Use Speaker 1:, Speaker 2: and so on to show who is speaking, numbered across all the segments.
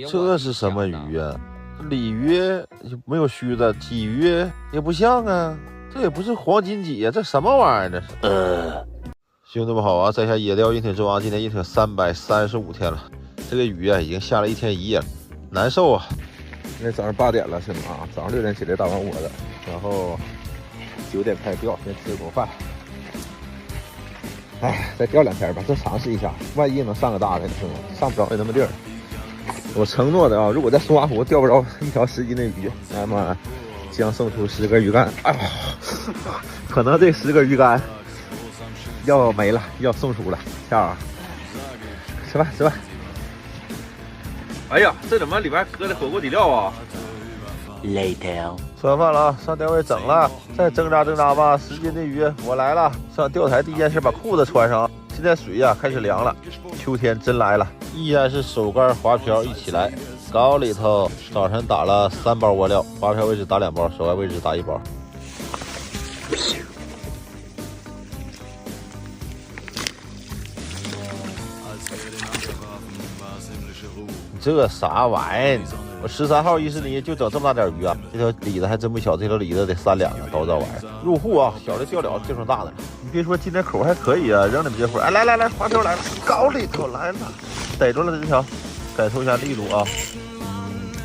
Speaker 1: 这是什么鱼啊？鲤鱼没有须子，鲫鱼也不像啊，这也不是黄金鲫呀，这什么玩意儿？这是。兄弟们好啊，在下野钓硬挺之王，今天硬挺335天了，这个雨啊已经下了1天1夜了，难受啊。今天早上8点了，兄弟们啊，早上6点起来打完窝的，然后9点开始钓，先吃口饭。哎，再钓2天吧，再尝试一下，万一能上个大的，兄弟，上不着也那么地儿。我承诺的啊，如果在松花湖钓不着1条10斤的鱼，那么将送出10根鱼竿。哎呀，可能这10根鱼竿要没了，要送出了。下啊，吃饭吃饭。哎呀，这怎么里边搁的火锅底料啊
Speaker 2: ？Later，
Speaker 1: 吃完饭了啊，上钓位整了，再挣扎挣扎吧。10斤的鱼，我来了。上钓台第一件事把裤子穿上。现在水呀开始凉了，秋天真来了。依然是手竿滑漂一起来。缸里头早晨打了3包窝料，滑漂位置打2包，手竿位置打1包。这啥玩意儿？我13号伊斯尼就整这么大点鱼啊！这条鲤子还真不小，这条鲤子得3两啊，都这玩意儿。入户啊，小的钓了，这种大的。你别说，今天口还可以啊，扔你们这会儿。哎，来来来，滑漂来了，缸里头来了，逮住了这条，感受一下力度啊。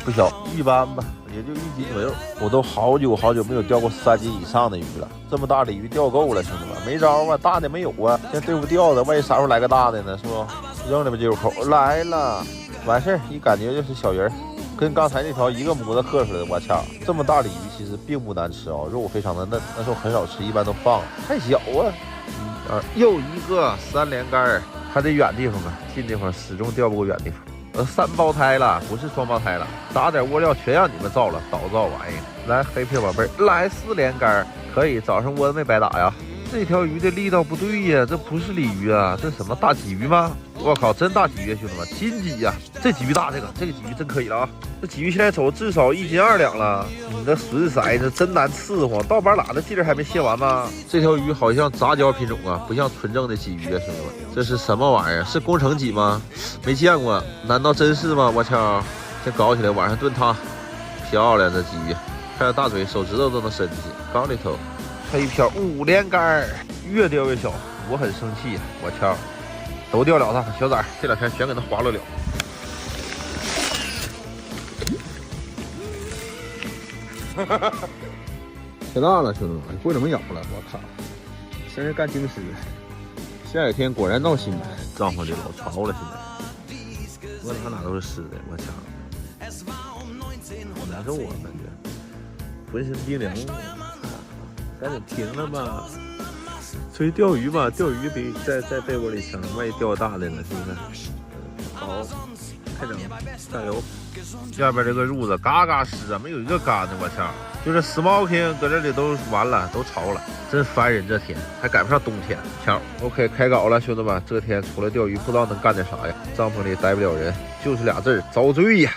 Speaker 1: 不小，一般吧，也就1斤左右。我都好久没有钓过3斤以上的鱼了，这么大的鱼钓够了，兄弟们，没招啊，大的没有啊。现在对付钓的，万一啥时候来个大的呢？是不？扔你们这口来了，完事儿，一感觉就是小鱼儿。跟刚才那条一个模子刻出来的，我操！这么大的鱼其实并不难吃啊，肉非常的嫩，但是我很少吃，一般都放了，太小啊。又一个3连竿，还得远地方啊，近地方始终钓不过远地方。3胞胎了，不是双胞胎了，打点窝料全让你们造了，倒造玩意儿。来，黑皮宝贝儿，来4连竿，可以，早上窝子没白打呀。这条鱼的力道不对呀，这不是鲤鱼啊，这什么大鲫鱼吗？我靠，真大鲫鱼，兄弟们，金鲫呀！这鲫鱼大，这个鲫鱼真可以了啊！这鲫鱼现在走至少1斤2两了。你这笋色这真难伺候，倒把哪的劲儿还没卸完吗？这条鱼好像杂交品种啊，不像纯正的鲫鱼啊，兄弟们，这是什么玩意儿？是工程鲫吗？没见过，难道真是吗？我操，这搞起来晚上炖汤，漂亮这鲫鱼，看着大嘴，手指头都能伸进去，缸里头。黑漂5连竿，越钓越小，我很生气，我操，都钓了它，小崽这2天全给它划了了。太大了，兄弟们，不怎么咬了，我靠，真是干精尸。下雨天果然闹心，帐篷里老潮了，现在我哪哪都是湿的，我操，好难受啊，感觉浑身冰凉。赶紧停了吧！出去钓鱼吧，钓鱼比在被窝里强，万一钓大的呢，是不是？好，开整，加油！下边这个褥子嘎嘎湿啊，没有一个干的，我操！就是 smoking 搁这里都完了，都潮了，真烦人！这天还赶不上冬天，瞧 ，OK 开搞了，兄弟们，这天除了钓鱼，不知道能干点啥呀？帐篷里待不了人，就是俩字儿，遭罪呀！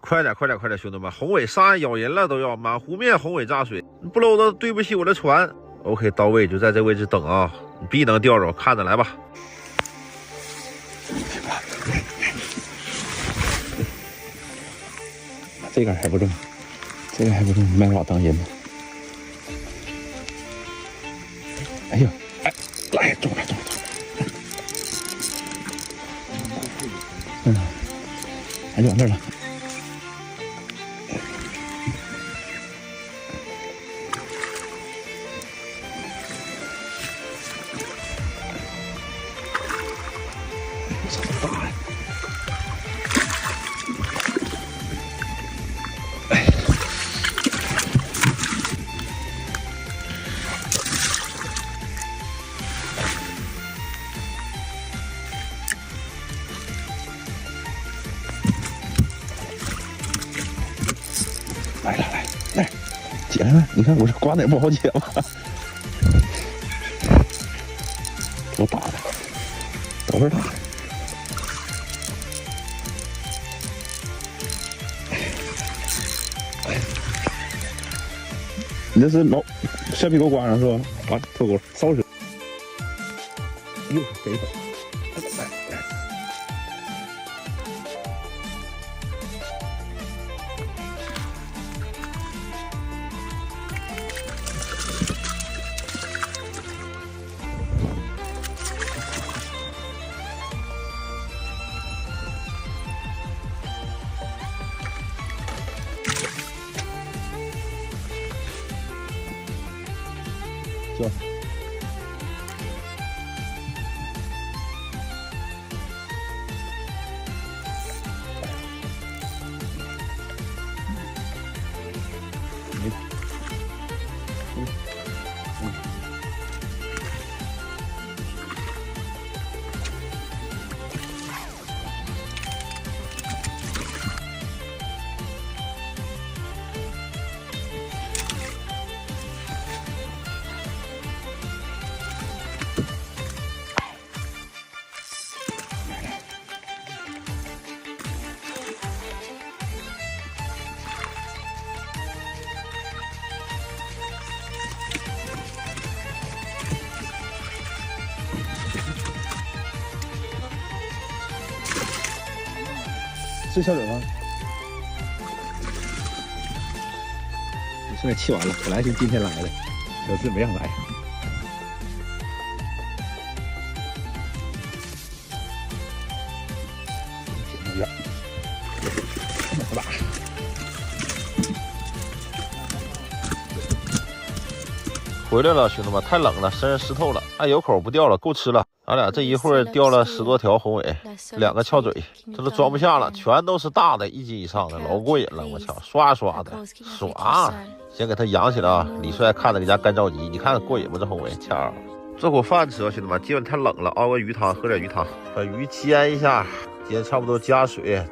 Speaker 1: 快点，兄弟们！宏伟上岸咬人了，都要满湖面宏伟炸水，你不搂的对不起我的船。OK， 到位，就在这位置等啊，你必能钓着，看着来吧。
Speaker 3: 这杆还不中，卖老当人了。哎呦，哎，中了。还就往这儿了。这么大呀！来，捡上来！你看我这刮哪不好捡吗？多大的，多大的！你这是老橡皮钩刮上是吧？完，脱钩，烧死！哟，给一口！行。是小嘴吗？我现在气完了，本来就今天来的，可是没让来。这么大！
Speaker 1: 回来了，兄弟们，太冷了，身上湿透了，按有口不钓了，够吃了。俺俩这一会儿钓了10多条宏伟，2个翘嘴，这都装不下了，全都是大的，1斤以上的，老过瘾了，我操，刷刷的，爽！先给它养起来啊！李帅看着给家干着急，你看过瘾不？这宏伟，瞧，做口饭吃啊，兄弟们，今晚太冷了，熬个鱼汤，喝点鱼汤，把鱼煎一下，煎差不多加水，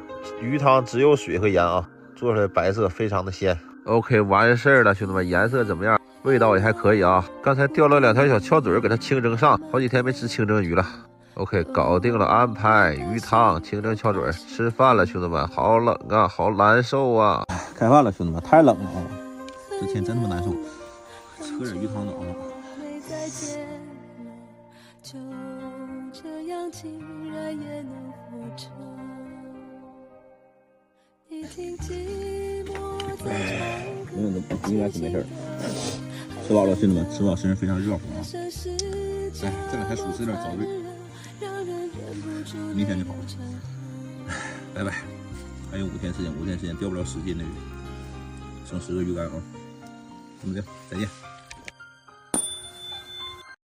Speaker 1: 鱼汤只有水和盐啊，做出来白色非常的鲜。OK， 完事儿了，兄弟们，颜色怎么样？味道也还可以啊，刚才钓了2条小翘嘴，给它清蒸上，好几天没吃清蒸鱼了。OK， 搞定了，安排鱼汤、清蒸翘嘴，吃饭了，兄弟们，好冷啊，好难受啊！
Speaker 3: 开饭了，兄弟们，太冷了啊！这天真他妈难受，喝点鱼汤暖和。就这样竟然也能活着，你听寂寞在应该是没事。吃饱了，兄弟们，吃饱身上非常热乎啊！哎，这两天属实有点遭罪，明天就好了。拜拜，还有5天时间，5天时间钓不了10斤的鱼，剩10个鱼竿啊！这么的，再见。